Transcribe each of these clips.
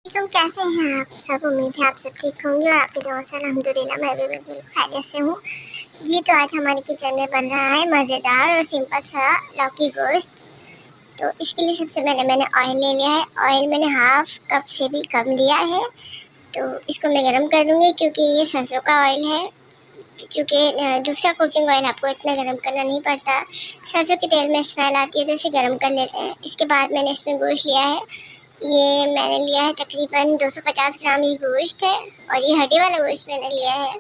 तुम कैसे हैं आप सब। उम्मीद है आप सब ठीक होंगे और आपके दुआ से अल्हम्दुलिल्लाह मैं भी बिल्कुल खैरियत से हूँ। जी तो आज हमारे किचन में बन रहा है मज़ेदार और सिंपल सा लौकी गोश्त। तो इसके लिए सबसे पहले मैंने ऑयल ले लिया है। ऑयल मैंने हाफ कप से भी कम लिया है। तो इसको मैं गर्म कर लूँगी क्योंकि ये सरसों का ऑयल है। क्योंकि दूसरा कुकिंग ऑयल आपको इतना गर्म करना नहीं पड़ता, सरसों के तेल में स्मेल आती है तो इसे गर्म कर लेते हैं। इसके बाद मैंने इसमें गोश्त लिया है। ये मैंने लिया है तकरीबन 250 ग्राम ही गोश्त है और ये हड्डी वाला गोश्त मैंने लिया है।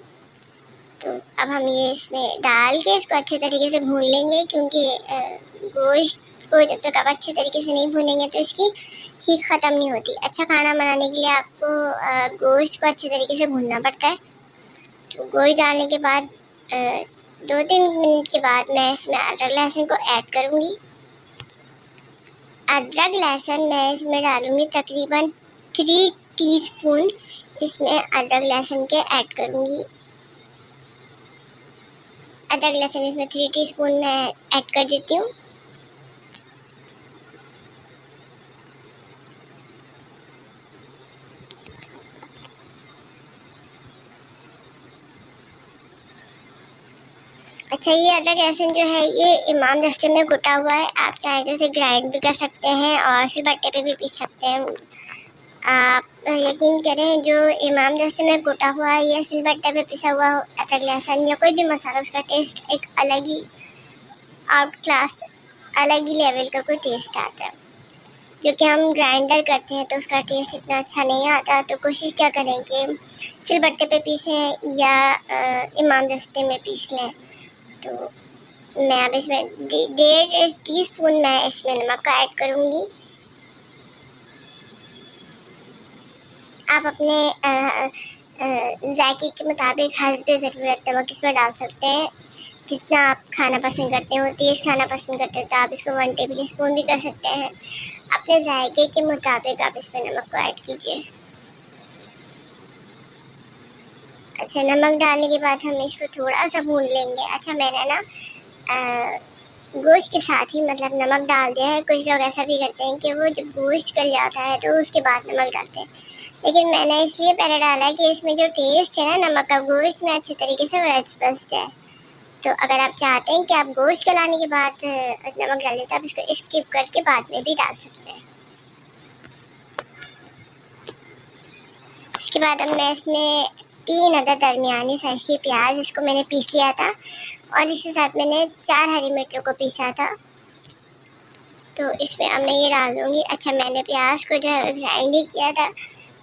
तो अब हम ये इसमें डाल के इसको अच्छे तरीके से भून लेंगे क्योंकि गोश्त को जब तक आप अच्छे तरीके से नहीं भूनेंगे तो इसकी हीट ख़त्म नहीं होती। अच्छा खाना बनाने के लिए आपको गोश्त को अच्छे तरीके से भूनना पड़ता है। तो गोश्त डालने के बाद 2-3 मिनट के बाद मैं इसमें अदरक लहसुन को ऐड करूँगी। अदरक लहसुन मैं इसमें डालूँगी तकरीबन 3 टीस्पून इसमें अदरक लहसुन के ऐड करूँगी। अदरक लहसुन इसमें 3 टीस्पून मैं ऐड कर देती हूँ। अच्छा, ये अदरक लहसुन जो है ये इमाम दस्ते में कुटा हुआ है। आप चाहें तो इसे ग्राइंड भी कर सकते हैं और सिलबट्टे पे भी पीस सकते हैं। आप यकीन करें, जो इमाम दस्ते में कुटा हुआ है या सिलबट्टे पे पिसा हुआ अदरक लहसुन या कोई भी मसाला, उसका टेस्ट एक अलग ही आउट क्लास, अलग ही लेवल का कोई टेस्ट आता है। जो कि हम ग्राइंडर करते हैं तो उसका टेस्ट इतना अच्छा नहीं आता। तो कोशिश क्या करें कि सिलबट्टे पे पीसें या इमाम दस्ते में पीस लें। तो मैं अब इसमें 1.5 टीस्पून मैं इसमें नमक का ऐड करूँगी। आप अपने जायके के मुताबिक हस्बे ज़रूरत नमक इसमें डाल सकते हैं। जितना आप खाना पसंद करते हो, तेज़ खाना पसंद करते हो तो आप इसको 1 टेबल स्पून भी कर सकते हैं। अपने जायके के मुताबिक आप इसमें नमक को ऐड कीजिए। अच्छा, नमक डालने के बाद हम इसको थोड़ा सा भून लेंगे। अच्छा, मैंने ना गोश्त के साथ ही मतलब नमक डाल दिया है। कुछ लोग ऐसा भी करते हैं कि वो जब गोश्त गल जाता है तो उसके बाद नमक डालते हैं, लेकिन मैंने इसलिए पहले डाला है कि इसमें जो टेस्ट है ना नमक का, गोश्त में अच्छे तरीके से रच बस जाए। तो अगर आप चाहते हैं कि आप गोश्त गलाने के बाद नमक डालें तो आप इसको स्किप करके बाद में भी डाल सकते हैं। उसके बाद अब मैं इसमें 3 अदद दरमियानी साइज़ की प्याज, इसको मैंने पीस लिया था और इसके साथ मैंने 4 हरी मिर्चों को पीसा था। तो इसमें अब मैं ये डाल दूँगी। अच्छा, मैंने प्याज को जो है ग्राइंड ही किया था,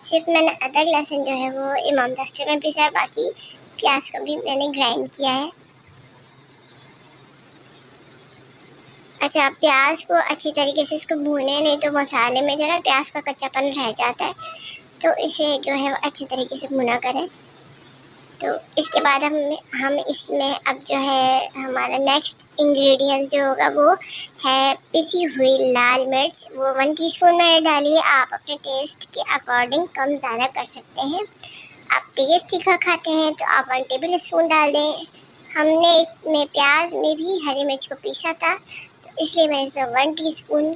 सिर्फ मैंने अदरक लहसुन जो है वो इमाम दस्ते में पीसा है, बाकी प्याज को भी मैंने ग्राइंड किया है। अच्छा, प्याज को अच्छी तरीके से इसको भूने, नहीं तो मसाले में जो है प्याज का कच्चापन रह जाता है। तो इसे जो है वो अच्छी तरीके से भुना करें। तो इसके बाद हम इसमें अब जो है हमारा नेक्स्ट इंग्रेडिएंट जो होगा वो है पिसी हुई लाल मिर्च। वो 1 टीस्पून मैंने डाली है। आप अपने टेस्ट के अकॉर्डिंग कम ज़्यादा कर सकते हैं। आप तेज़ तीखा खाते हैं तो आप 1 टेबल स्पून डाल दें। हमने इसमें प्याज में भी हरी मिर्च को पीसा था तो इसलिए मैंने इसमें 1 टीस्पून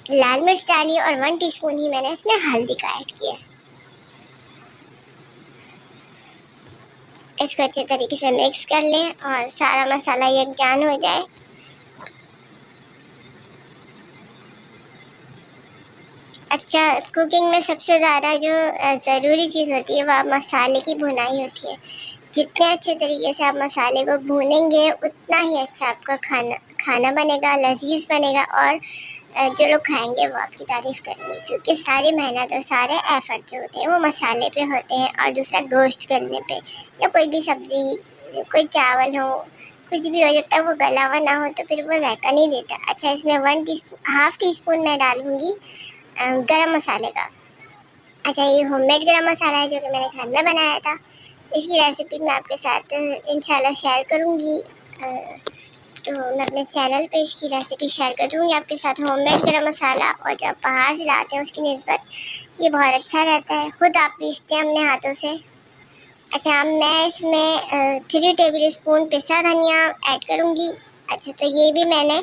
लाल मिर्च डाली और 1 टीस्पून ही मैंने इसमें हल्दी का ऐड किया। इसको अच्छे तरीके से मिक्स कर लें और सारा मसाला यकजान हो जाए। अच्छा, कुकिंग में सबसे ज़्यादा जो ज़रूरी चीज़ होती है वो मसाले की भुनाई होती है। जितने अच्छे तरीके से आप मसाले को भूनेंगे उतना ही अच्छा आपका खाना बनेगा, लजीज बनेगा और जो लोग खाएंगे वो आपकी तारीफ़ करेंगे। क्योंकि सारी मेहनत और सारे एफर्ट जो होते हैं वो मसाले पे होते हैं और दूसरा गोश्त गलने पे, या कोई भी सब्ज़ी, कोई चावल हो, कुछ भी हो, जब तक वो गला हुआ ना हो तो फिर वो जायका नहीं देता। अच्छा, इसमें हाफ़ टी स्पून मैं डालूँगी गरम मसाले का। अच्छा, ये होममेड गरम मसाला है जो कि मैंने घर में बनाया था। इसकी रेसिपी मैं आपके साथ इंशाल्लाह शेयर करूँगी। तो मैं अपने चैनल पे इसकी रेसिपी शेयर कर दूँगी आपके साथ। होममेड गरम मसाला और जब बाहर से लाते हैं उसकी निस्बत ये बहुत अच्छा रहता है। खुद आप पीसते हैं अपने हाथों से। अच्छा, मैं इसमें 3 टेबल स्पून पिसा धनिया ऐड करूँगी। अच्छा, तो ये भी मैंने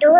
2